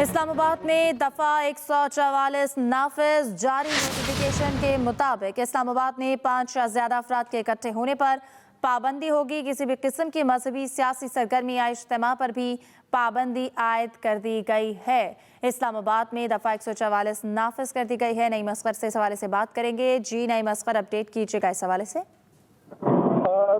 اسلام آباد میں دفعہ 144 نافذ، جاری نوٹیفیکیشن کے مطابق اسلام آباد میں 5 یا زیادہ افراد کے اکٹھے ہونے پر پابندی ہوگی۔ کسی بھی قسم کی مذہبی، سیاسی سرگرمی یا اجتماع پر بھی پابندی عائد کر دی گئی ہے۔ اسلام آباد میں دفعہ 144 نافذ کر دی گئی ہے۔ نعیم اصغر سے اس حوالے سے بات کریں گے۔ جی نعیم اصغر، اپڈیٹ کیجیے گا اس حوالے سے۔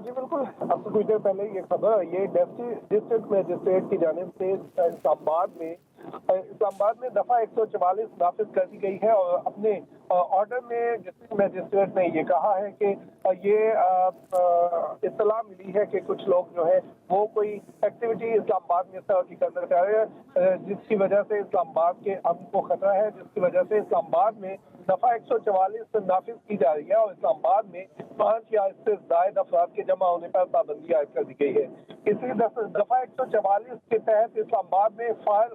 جی بالکل، اب سے کچھ دیر پہلے یہ خبر یہ ڈسٹرکٹ میجسٹریٹ کی جانب سے اسلام آباد میں دفعہ 144 نافذ کر دی گئی ہے، اور اپنے آرڈر میں ڈسٹرکٹ میجسٹریٹ نے یہ کہا ہے کہ یہ اطلاع ملی ہے کہ کچھ لوگ جو ہے وہ کوئی ایکٹیویٹی اسلام آباد میں اس طرح کی کرنا چاہ رہے ہیں، جس کی وجہ سے اسلام آباد کے امن کو خطرہ ہے، جس کی وجہ سے اسلام آباد میں دفعہ 144 نافذ کی جا رہی ہے، اور اسلام آباد میں 5 یا اس سے زائد افراد کے جمع ہونے پر پابندی عائد کر دی گئی ہے۔ اسی دفعہ 144 کے تحت اسلام آباد میں فائر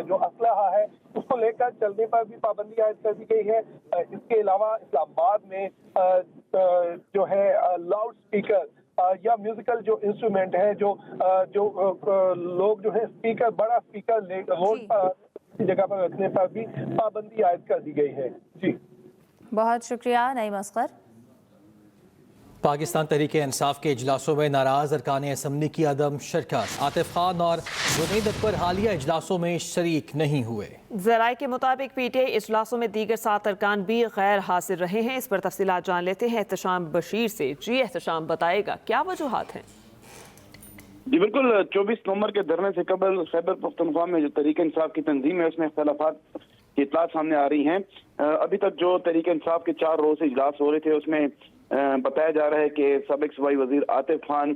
جو اسلحہ ہے اس کو لے کر چلنے پر بھی پابندی عائد کر دی گئی ہے۔ اس کے علاوہ اسلام آباد میں جو ہے لاؤڈ اسپیکر یا میوزیکل جو انسٹرومنٹ ہے، جو لوگ جو ہے اسپیکر، بڑا اسپیکر روڈ پر جگہ پر رکھنے پر بھی پابندی عائد کر دی گئی ہے۔ جی بہت شکریہ نعیم اصغر۔ پاکستان تحریک انصاف کے اجلاسوں میں ناراض ارکان اسمبلی کی عدم شرکت، عاطف خان اور جنید اکبر حالیہ اجلاسوں میں شریک نہیں ہوئے۔ ذرائع کے مطابق پی ٹی آئی اجلاسوں میں دیگر 7 ارکان بھی غیر حاضر رہے ہیں۔ اس پر تفصیلات جان لیتے ہیں احتشام بشیر سے۔ جی احتشام، بتائے گا کیا وجوہات ہیں؟ جی بالکل، 24 نومبر کے دھرنے سے قبل خیبر پختونخوا میں جو تحریک انصاف کی تنظیم ہے اس میں اختلافات کی اطلاعات سامنے آ رہی ہیں۔ ابھی تک جو تحریک انصاف کے 4 روز اجلاس ہو رہے تھے اس میں بتایا جا رہا ہے کہ سابق صوبائی وزیر عاطف خان،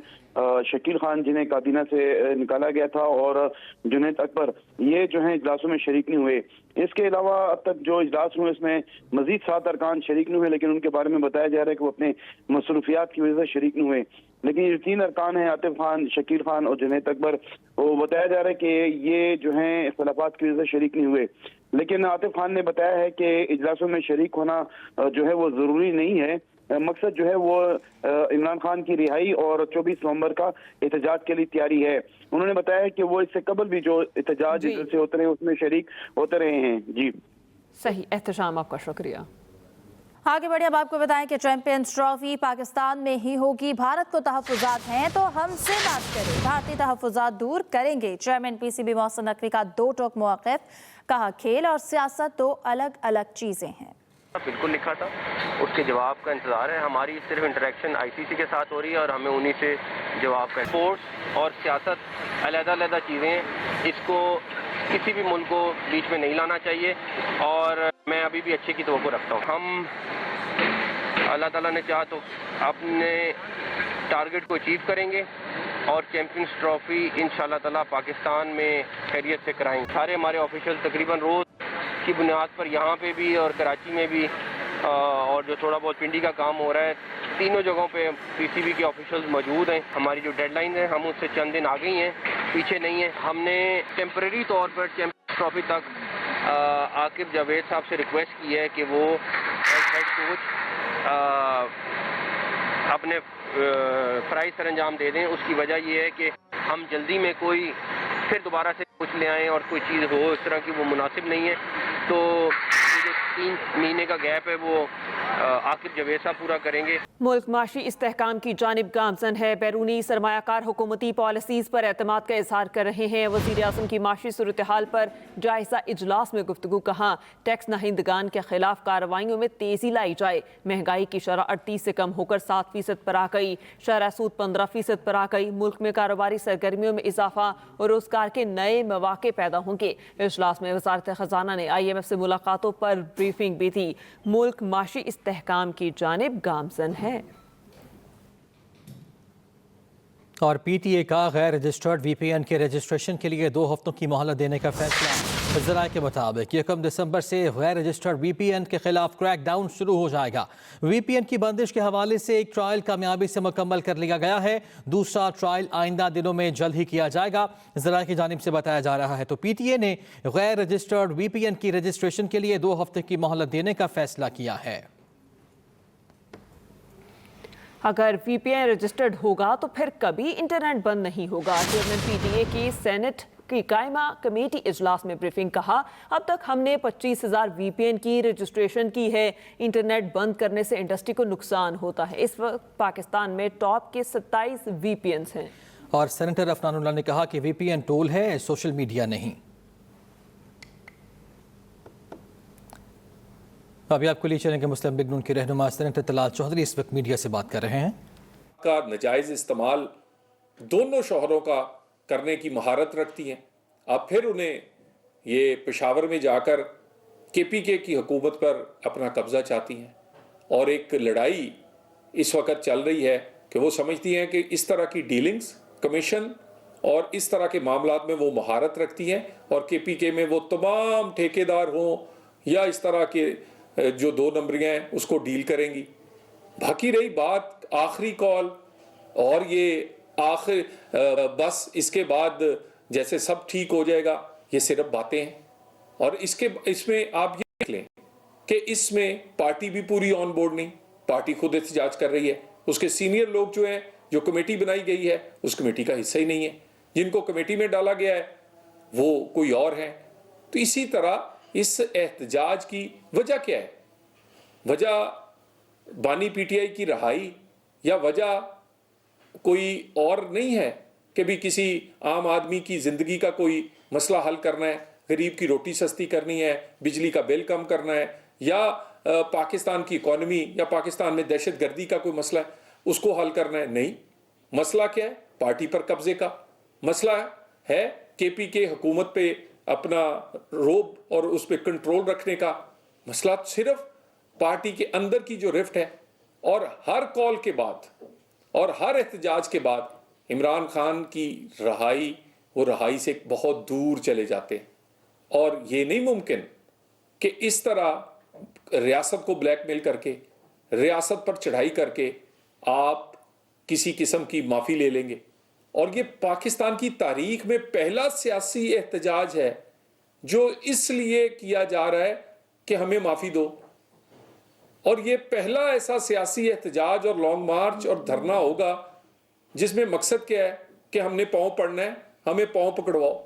شکیل خان جنہیں کابینہ سے نکالا گیا تھا، اور جنید اکبر یہ جو ہیں اجلاسوں میں شریک نہیں ہوئے۔ اس کے علاوہ اب تک جو اجلاس ہوئے اس میں مزید 7 ارکان شریک نہیں ہوئے، لیکن ان کے بارے میں بتایا جا رہا ہے کہ وہ اپنے مصروفیات کی وجہ سے شریک نہیں ہوئے۔ لیکن یہ 3 ارکان ہیں، عاطف خان، شکیل خان اور جنید اکبر، وہ بتایا جا رہا ہے کہ یہ جو ہیں اختلافات کی وجہ سے شریک نہیں ہوئے۔ لیکن عاطف خان نے بتایا ہے کہ اجلاسوں میں شریک ہونا جو ہے وہ ضروری نہیں ہے، مقصد جو ہے وہ عمران خان کی رہائی اور 24 نومبر کا احتجاج کے لیے تیاری ہے۔ انہوں نے بتایا ہے کہ وہ اس سے قبل بھی جو احتجاج سے ہوتے رہے اس میں شریک ہوتے رہے ہیں۔ جی صحیح احتشام، آپ کا شکریہ۔ آگے بڑھے، اب آپ کو بتائیں کہ چیمپئنز ٹرافی پاکستان میں ہی ہوگی۔ بھارت کو تحفظات ہیں تو ہم سے بات کریں، بھارتی تحفظات دور کریں گے۔ Chairman P C B Mohsin Naqvi کا 2 ٹوک موقف، کہا کھیل اور سیاست 2 الگ الگ چیزیں ہیں۔ بالکل لکھا تھا، اس کے جواب کا انتظار ہے۔ ہماری صرف انٹریکشن آئی سی سی کے ساتھ ہو رہی ہے اور ہمیں انہی سے جواب کا۔ اسپورٹس اور سیاست علیحدہ علیحدہ چیزیں ہیں، اس کو کسی بھی ملک کو بیچ میں نہیں لانا چاہیے، اور میں ابھی بھی اچھے کی توقع رکھتا ہوں۔ ہم اللہ تعالیٰ نے چاہا تو اپنے ٹارگٹ کو اچیو کریں گے، اور چیمپئنز ٹرافی انشاءاللہ تعالیٰ پاکستان میں خیریت سے کرائیں گے۔ سارے ہمارے آفیشل تقریباً روز کی بنیاد پر یہاں پہ بھی اور کراچی میں بھی، اور جو تھوڑا بہت پنڈی کا کام ہو رہا ہے، تینوں جگہوں پہ پی سی بی کے آفیشلز موجود ہیں۔ ہماری جو ڈیڈ لائن ہے ہم اس سے چند دن آگے ہی ہیں، پیچھے نہیں ہیں۔ ہم نے ٹیمپریری طور پر چیمپئنز ٹرافی تک عاقب جاوید صاحب سے ریکویسٹ کی ہے کہ وہ ہیڈ کوچ اپنے فرائض سر انجام دے دیں۔ اس کی وجہ یہ ہے کہ ہم جلدی میں کوئی پھر دوبارہ سے کچھ لے آئیں اور کوئی چیز ہو اس طرح کی، وہ مناسب نہیں ہے۔ تو جو 3 مہینے کا گیپ ہے وہ عاقب جاوید صاحب پورا کریں گے۔ ملک معاشی استحکام کی جانب گامزن ہے، بیرونی سرمایہ کار حکومتی پالیسیز پر اعتماد کا اظہار کر رہے ہیں۔ وزیر اعظم کی معاشی صورتحال پر جائزہ اجلاس میں گفتگو، کہا ٹیکس نہندگان کے خلاف کارروائیوں میں تیزی لائی جائے۔ مہنگائی کی شرح 38 سے کم ہو کر 7% پر آ گئی، شرح سود 15% پر آ گئی۔ ملک میں کاروباری سرگرمیوں میں اضافہ اور روزگار کے نئے مواقع پیدا ہوں گے۔ اجلاس میں وزارت خزانہ نے آئی ایم ایف سے ملاقاتوں پر بریفنگ بھی دی۔ ملک معاشی استحکام کی جانب گامزن ہے۔ اور پی ٹی اے کا غیر رجسٹرڈ وی پی این کے رجسٹریشن کے لیے 2 ہفتوں کی مہلت دینے کا فیصلہ۔ ذرائع کے مطابق 1 دسمبر سے غیر رجسٹرڈ وی پی این کے خلاف کریک ڈاؤن شروع ہو جائے گا۔ وی پی این کی بندش کے حوالے سے ایک ٹرائل کامیابی سے مکمل کر لیا گیا ہے، دوسرا ٹرائل آئندہ دنوں میں جلد ہی کیا جائے گا۔ ذرائع کی جانب سے بتایا جا رہا ہے تو پی ٹی اے نے غیر رجسٹرڈ وی پی این کی رجسٹریشن کے لیے 2 ہفتے کی مہلت دینے کا فیصلہ کیا ہے۔ اگر وی پی این رجسٹرڈ ہوگا تو پھر کبھی انٹرنیٹ بند نہیں ہوگا۔ چیئرمین پی ٹی اے کی سینٹ की कायमा कमेटी इजलास में ब्रीफिंग कहा, अब तक हमने 25,000 VPN की रजिस्ट्रेशन की है। इंटरनेट बंद करने से इंडस्ट्री को नुकसान होता है। इस वक्त पाकिस्तान में टॉप के 27 VPNs हैं। और सेनेटर अफनानुल्लाह ने कहा कि VPN टूल है, सोशल मीडिया नहीं। अभी आपको लिए चलेंगे मुस्लिम लीग नून के रहनुमा सेनेटर तलाल चौधरी इस वक्त मीडिया से बात कर रहे हैं। का नाजायज इस्तेमाल दोनों शोहरों का करने की महारत रखती हैं। अब फिर उन्हें ये पेशावर में जाकर KPK की हुकूमत पर अपना कब्जा चाहती हैं और एक लड़ाई इस वक्त चल रही है कि वो समझती हैं कि इस तरह की डीलिंग्स कमीशन और इस तरह के मामलात में वो महारत रखती हैं और KPK में वो तमाम ठेकेदार हों या इस तरह के जो 2 नंबरियाँ हैं उसको डील करेंगी। बाकी रही बात आखिरी कॉल और ये आखिर बस इसके बाद जैसे सब ठीक हो जाएगा, ये सिर्फ बातें हैं। और इसमें आप ये देख लें कि इसमें पार्टी भी पूरी ऑन बोर्ड नहीं, पार्टी खुद एहतजाज कर रही है। उसके सीनियर लोग जो हैं, जो कमेटी बनाई गई है उस कमेटी का हिस्सा ही नहीं है, जिनको कमेटी में डाला गया है वो कोई और हैं। तो इसी तरह इस एहतजाज की वजह क्या है? वजह बानी PTI की रहाई या वजह कोई और नहीं है कि भी किसी आम आदमी की ज़िंदगी का कोई मसला हल करना है, गरीब की रोटी सस्ती करनी है, बिजली का बिल कम करना है, या पाकिस्तान की इकॉनमी या पाकिस्तान में दहशत गर्दी का कोई मसला है उसको हल करना है। नहीं, मसला क्या है? पार्टी पर कब्जे का मसला है, KPK हुकूमत पे अपना रोब और उस पर कंट्रोल रखने का मसला। सिर्फ पार्टी के अंदर की जो रिफ्ट है और हर कॉल के बाद और हर एहतजाज के बाद इमरान खान की रहाई, वो रहाई से बहुत दूर चले जाते हैं। और ये नहीं मुमकिन कि इस तरह रियासत को ब्लैकमेल करके, रियासत पर चढ़ाई करके आप किसी किस्म की माफ़ी ले लेंगे। और ये पाकिस्तान की तारीख में पहला सियासी एहतजाज है जो इसलिए किया जा रहा है कि हमें माफ़ी दो। और ये पहला ऐसा सियासी एहतजाज और लॉन्ग मार्च और धरना होगा जिसमें मकसद क्या है कि हमने पाँव पड़ना है, हमें पाँव पकड़वाओ।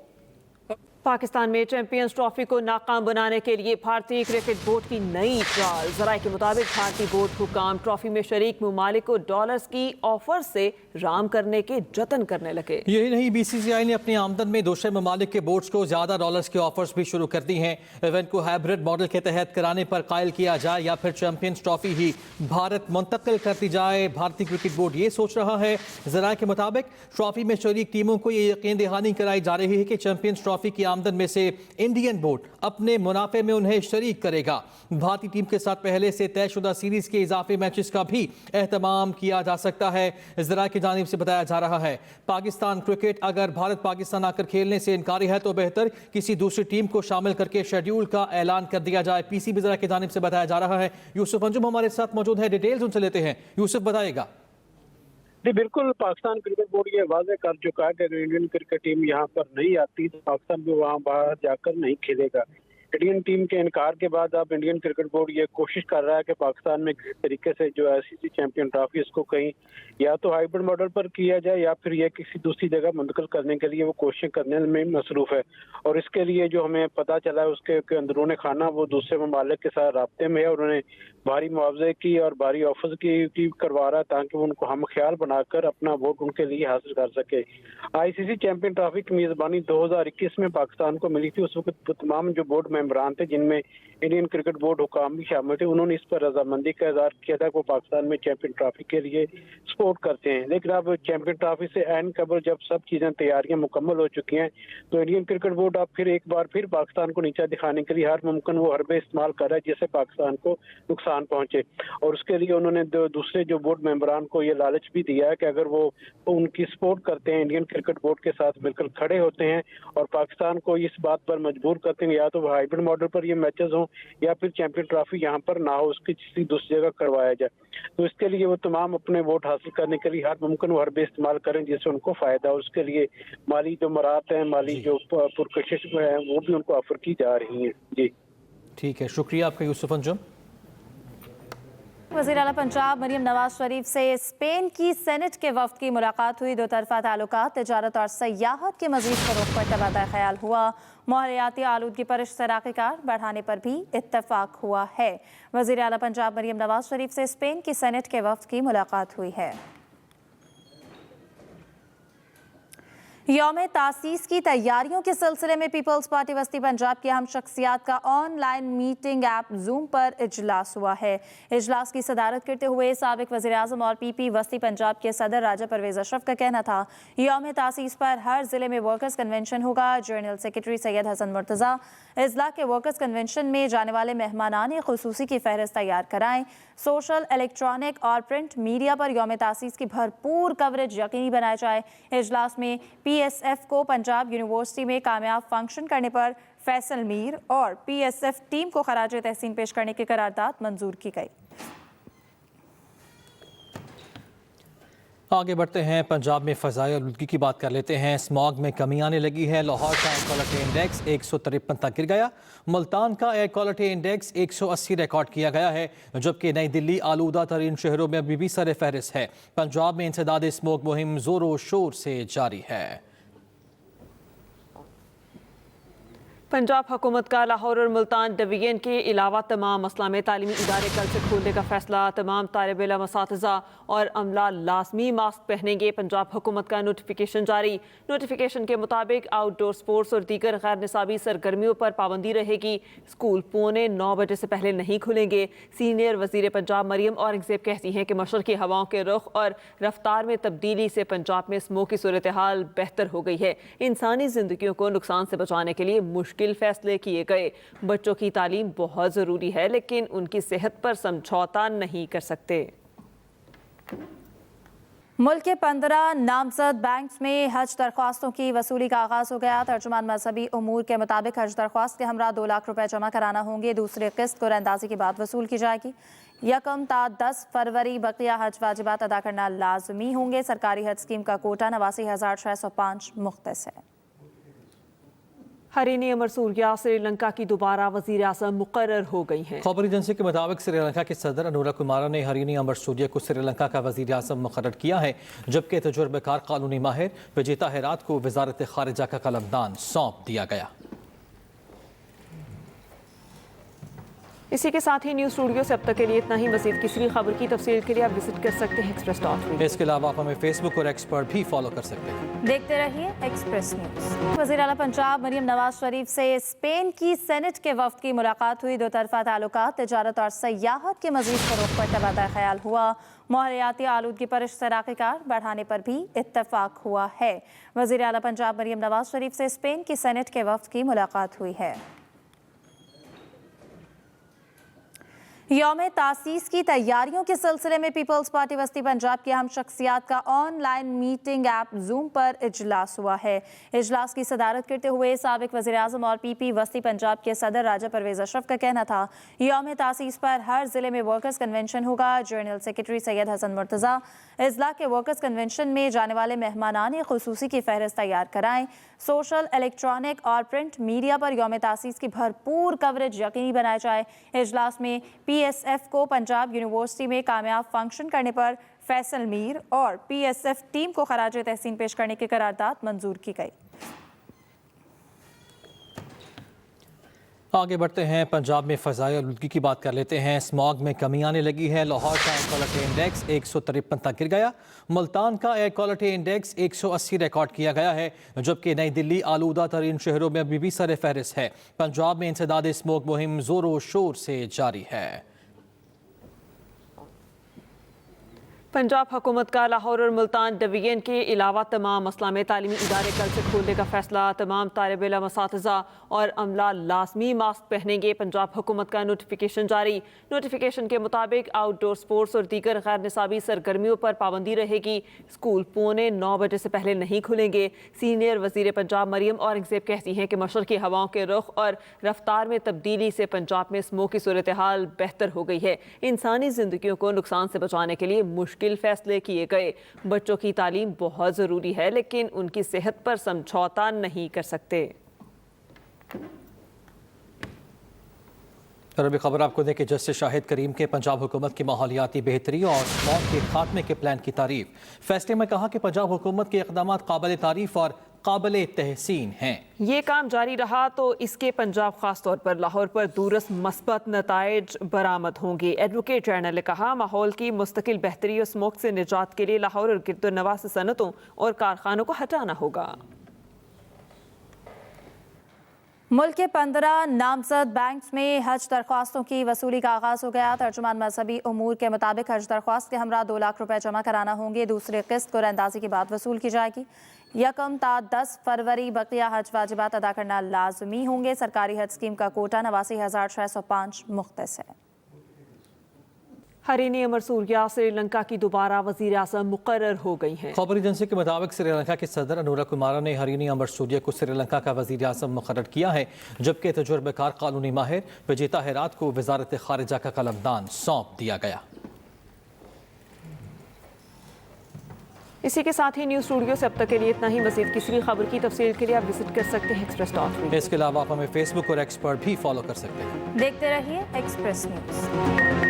पाकिस्तान में चैंपियंस ट्रॉफी को नाकाम बनाने के लिए भारतीय क्रिकेट बोर्ड की नई चाल। जराये के मुताबिक भारतीय बोर्ड हुकाम ट्रॉफी में शरीक ममालिक को डॉलर्स की ऑफर से राम करने के जतन करने लगे। यही नहीं, BCCI ने अपनी आमदन में दूसरे ममालिक के बोर्ड्स को ज़्यादा डॉलर्स के ऑफर्स भी शुरू कर दी हैं। इवेंट को हाइब्रिड मॉडल के तहत कराने पर कायल किया जाए या फिर चैंपियंस ट्रॉफी ही भारत मुंतकिल कर दी जाए, भारतीय क्रिकेट बोर्ड ये सोच रहा है। जराये के मुताबिक ट्रॉफी में शरीक टीमों को ये यकीन दहानी कराई जा रही है कि चैंपियंस ट्रॉफी की आमदन में से इंडियन बोर्ड अपने मुनाफे में उन्हें शरीक करेगा। भारतीय टीम के साथ पहले से तयशुदा सीरीज के इजाफी मैचेस का भी एहतमाम किया जा सकता है। जरा की जानिब से बताया जा रहा है पाकिस्तान क्रिकेट अगर भारत पाकिस्तान आकर खेलने से इनकारी है तो बेहतर किसी दूसरी टीम को शामिल करके शेड्यूल का ऐलान कर दिया जाए। PCB जरा की जानिब से बताया जा रहा है। यूसुफ अंजुम हमारे साथ मौजूद है, डिटेल्स उनसे लेते हैं। यूसुफ बताएगा। जी बिल्कुल, पाकिस्तान क्रिकेट बोर्ड ये वाज़ेह कर चुका है कि अगर इंडियन क्रिकेट टीम यहाँ पर नहीं आती तो पाकिस्तान भी वहाँ बाहर जाकर नहीं खेलेगा। इंडियन टीम के इनकार के बाद अब इंडियन क्रिकेट बोर्ड ये कोशिश कर रहा है कि पाकिस्तान में किसी तरीके से जो ICC चैंपियन ट्रॉफी इसको कहीं या तो हाइब्रिड मॉडल पर किया जाए या फिर ये किसी दूसरी जगह मुंतकिल करने के लिए वो कोशिशें करने में मसरूफ है। और इसके लिए जो हमें पता चला है उसके अंदरूनी खाना वो दूसरे ममालिक के साथ राब्ते में है और उन्हें भारी मुआवजे की और भारी ऑफर्स की करवा रहा है ताकि वो उनको हम ख्याल बनाकर अपना वोट उनके लिए हासिल कर सके। ICC चैंपियन ट्रॉफी की मेज़बानी 2021 में पाकिस्तान को मिली थी। उस वक्त तमाम जो बोर्ड मेंबरान थे जिनमें इंडियन क्रिकेट बोर्ड हुकाम भी शामिल थे, उन्होंने इस पर रजामंदी का इज़हार किया था कि वो पाकिस्तान में चैंपियन ट्रॉफी के लिए सपोर्ट करते हैं। लेकिन अब चैंपियन ट्रॉफी से ऐन कबल जब सब चीज़ें तैयारियां मुकम्मल हो चुकी हैं तो इंडियन क्रिकेट बोर्ड अब फिर एक बार फिर पाकिस्तान को नीचा दिखाने के लिए हर मुमकिन वो हरबे इस्तेमाल कर रहा है जिससे पाकिस्तान को नुकसान पहुंचे। और उसके लिए उन्होंने दूसरे जो बोर्ड मेंबरान को ये लालच भी दिया है कि अगर वो उनकी सपोर्ट करते हैं, इंडियन क्रिकेट बोर्ड के साथ बिल्कुल खड़े होते हैं और पाकिस्तान को इस बात पर मजबूर करते हैं या तो हाइब्रिड मॉडल पर ये मैचेस हों या फिर चैंपियन ट्रॉफी यहाँ पर ना हो, उसकी किसी दूसरी जगह करवाया जाए। तो इसके लिए वो तमाम अपने वोट हासिल करने के लिए हर मुमकिन हरबे इस्तेमाल करें जिससे उनको फायदा हो। उसके लिए माली जो मराहत हैं, माली जो पुरकशिश है वो भी उनको ऑफर की जा रही हैं। जी ठीक है, शुक्रिया आपका यूसुफ अंजुम। वज़ीर आला पंजाब मरियम नवाज शरीफ से स्पेन की सेनेट के वफ्द की मुलाकात हुई। दो तरफा ताल्लुकात, तिजारत और सयाहत के मज़ीद फ़रोग़ पर तबादला ख्याल हुआ। माहौलियाती आलूदगी पर इश्तराकी कार बढ़ाने पर भी इत्तफाक हुआ है। वज़ीर आला पंजाब मरियम नवाज शरीफ से स्पेन की सेनेट के वफ्द की मुलाकात हुई है। यौम तासीस की तैयारियों के सिलसिले में पीपल्स पार्टी वस्ती पंजाब की अहम शख्सियात का ऑनलाइन मीटिंग ऐप जूम पर इजलास हुआ है। इजलास की सदारत करते हुए साबिक वज़ीर आज़म और पीपी वस्ती पंजाब के सदर राजा परवेज़ अशरफ का कहना था, यौम तासीस पर हर जिले में वर्कर्स कन्वेंशन होगा। जनरल सेक्रेटरी सैयद हसन मुर्तज़ा इजला के वर्कर्स कन्वेंशन में जाने वाले मेहमानान खुसूसी की फहरिस्त तैयार कराएं। सोशल, इलेक्ट्रॉनिक और प्रिंट मीडिया पर यौम तासीस की भरपूर कवरेज यकीनी बनाया जाए। इजलास में PSF को पंजाब यूनिवर्सिटी में कामयाब फंक्शन करने पर फैसल मीर और PSF टीम को खराज तहसीन पेश करने की करारदाद मंजूर की गई। आगे बढ़ते हैं, पंजाब में फ़ज़ाई आलूदगी की बात कर लेते हैं। स्मॉग में कमी आने लगी है। लाहौर का एयर क्वालिटी इंडेक्स 153 तक गिर गया। मुल्तान का एयर क्वालिटी इंडेक्स 180 रिकॉर्ड किया गया है, जबकि नई दिल्ली आलूदा तरीन शहरों में अभी भी सर फहरिस्त है। पंजाब में इंसदाद स्मॉग मुहिम ज़ोरों शोर से जारी है। पंजाब हुकूमत का लाहौर और मुल्तान डिवीजन के अलावा तमाम इस्लामी तालीमी इदारे कल से खोलने का फैसला। तमाम तालिब इल्म, असातिज़ा और अमला लाजमी मास्क पहनेंगे। पंजाब हुकूमत का नोटिफिकेशन जारी। नोटिफिकेशन के मुताबिक आउटडोर स्पोर्ट्स और दीगर गैर निसाबी सरगर्मियों पर पाबंदी रहेगी। स्कूल 8:45 बजे से पहले नहीं खुलेंगे। सीनियर वज़ीर पंजाब मरियम औरंगज़ेब कहती हैं कि मशरक़ी हवाओं के रुख और रफ्तार में तब्दीली से पंजाब में स्मोक की सूरत हाल बेहतर हो गई है। इंसानी ज़िंदगियों को नुकसान से बचाने के लिए मुश्किल फैसले किए गए। बच्चों की तालीम बहुत ज़रूरी है, लेकिन उनकी सेहत पर समझौता नहीं कर सकते। मुल्क के 15 नामजद बैंक्स में हज दरख्वास्तों की वसूली का आगाज़ हो गया। तर्जुमान मजहबी उमूर के मुताबिक हज दरख्वास्त के हमरा 2 लाख रुपए जमा कराना होंगे। दूसरी किस्त कुरानंदाजी के बाद वसूल की जाएगी। 1 ता 10 फरवरी बकिया हज वाजिबात अदा करना लाजमी होंगे। सरकारी हज स्कीम का कोटा 89,605 मुख्तस है। हरीनी अमर सूर्या श्रीलंका की दोबारा वज़ीर आज़म मुकर्रर हो गई हैं। खबर एजेंसी के मुताबिक श्रीलंका के सदर अनुरा कुमारा ने हरीनी अमर सूर्या को श्रीलंका का वज़ीर आज़म मुकर्रर किया है, जबकि तजुर्बेकार कानूनी माहिर विजेता हेरात को वज़ारत खारिजा का कलमदान सौंप दिया गया। इसी के साथ ही न्यूज़ स्टूडियो से अब तक के लिए इतना ही। मज़ीद किसी भी खबर की तफसील के लिए आप विजिट कर सकते हैं express.me। इसके अलावा आप हमें फेसबुक और एक्स पर भी फॉलो कर सकते हैं। देखते रहिए एक्सप्रेस न्यूज़। वज़ीर आला पंजाब मरियम नवाज शरीफ से स्पेन की सेनेट के वफ्द की मुलाकात हुई। दो तरफा ताल्लुकात, तिजारत और सयाहत के मज़ीद फ़रोग़ पर तबादला ख्याल हुआ। माहौलियाती आलूदगी पर इश्तराकी कार बढ़ाने पर भी इत्तफाक हुआ है। वज़ीर आला पंजाब मरियम नवाज शरीफ से स्पेन की सेनेट के वफ्द की मुलाकात हुई है। यौम तासीस की तैयारियों के सिलसिले में पीपल्स पार्टी वस्ती पंजाब की अहम शख्सियात का ऑनलाइन मीटिंग ऐप जूम पर इजलास हुआ है। इजलास की सदारत करते हुए साबिक वज़ीर आज़म और पीपी वस्ती पंजाब के सदर राजा परवेज़ अशरफ का कहना था, यौम तासीस पर हर जिले में वर्कर्स कन्वेंशन होगा। जनरल सेक्रेटरी सैयद हसन मुर्तज़ा इजला के वर्कर्स कन्वेंशन में जाने वाले मेहमानान खुसूसी की फहरिस्त तैयार कराएं। सोशल, इलेक्ट्रॉनिक और प्रिंट मीडिया पर यौम तासीस की भरपूर कवरेज यकीनी बनाया जाए। इजलास में PSF को पंजाब यूनिवर्सिटी में कामयाब फंक्शन करने पर फैसल मीर और PSF टीम को खराज तहसीन पेश करने की करारदाद मंजूर की गई। आगे बढ़ते हैं, पंजाब में फ़ज़ाई आलूदगी की बात कर लेते हैं। स्मॉग में कमी आने लगी है। लाहौर का एयर क्वालिटी इंडेक्स 153 तक गिर गया। मुल्तान का एयर क्वालिटी इंडेक्स 180 रिकॉर्ड किया गया है, जबकि नई दिल्ली आलूदा तरीन शहरों में अभी भी सर फहरिस्त है। पंजाब में इंसदाद स्मॉग मुहिम ज़ोरों शोर से जारी है। पंजाब हुकूमत का लाहौर और मुल्तान डिवीजन के अलावा तमाम इस्लामी तालीमी इदारे कल से खोलने का फैसला। तमाम तालिब इल्म, असातिज़ा और अमला लाजमी मास्क पहनेंगे। पंजाब हुकूमत का नोटिफिकेशन जारी। नोटिफिकेशन के मुताबिक आउटडोर स्पोर्ट्स और दीगर गैर निसाबी सरगर्मियों पर पाबंदी रहेगी। स्कूल 8:45 बजे से पहले नहीं खुलेंगे। सीनियर वज़ीर पंजाब मरियम औरंगज़ेब कहती हैं कि मशरक़ी हवाओं के रुख और रफ्तार में तब्दीली से पंजाब में स्मोक की सूरत हाल बेहतर हो गई है। इंसानी ज़िंदगियों को नुकसान से बचाने के लिए मुश्किल फैसले किए गए। बच्चों की तालीम बहुत ज़रूरी है, लेकिन उनकी सेहत पर समझौता नहीं कर सकते। اور ابھی خبر آپ کو دیں کہ جسٹس شاہد کریم کے پنجاب حکومت کی ماحولیاتی بہتری اور موت کے خاتمے کے پلان کی تعریف۔ فیصلے میں کہا کہ پنجاب حکومت کے اقدامات قابل تعریف اور قابل تحسین ہیں۔ یہ کام جاری رہا تو اس کے پنجاب خاص طور پر لاہور پر دورست مثبت نتائج برآمد ہوں گے۔ ایڈوکیٹ جنرل نے کہا ماحول کی مستقل بہتری اور اسموک سے نجات کے لیے لاہور اور گرد و نواح سے صنعتوں اور کارخانوں کو ہٹانا ہوگا۔ ملک کے 15 نامزد بینکس میں حج درخواستوں کی وصولی کا آغاز ہو گیا۔ ترجمان مذہبی امور کے مطابق حج درخواست کے ہمراہ 2 لاکھ روپے جمع کرانا ہوں گے۔ دوسری قسط قرعہ اندازی کے بعد وصول کی جائے گی۔ 1 تا 10 فروری بقیہ حج واجبات ادا کرنا لازمی ہوں گے۔ سرکاری حج اسکیم کا کوٹہ 89,605 مختص ہے۔ ہرینی امر سوریا سری لنکا کی دوبارہ وزیر اعظم مقرر ہو گئی ہیں۔ خبر ایجنسی کے مطابق سری لنکا کے صدر انورا کمارا نے ہرینی امر سوریا کو سری لنکا کا وزیر اعظم مقرر کیا ہے، جبکہ تجربہ کار قانونی ماہر وجیتا ہیرات کو وزارت خارجہ کا قلمدان سونپ دیا گیا۔ اسی کے ساتھ ہی نیوز اسٹوڈیو سے اب تک کے لیے اتنا ہی۔ مزید کسی بھی خبر کی تفصیل کے لیے آپ وزٹ کر سکتے ہیں express.vk۔ اس کے علاوہ آپ ہمیں فیس بک اور ایکس پر بھی فالو کر سکتے ہیں۔ دیکھتے رہیے ایکسپریس نیوز۔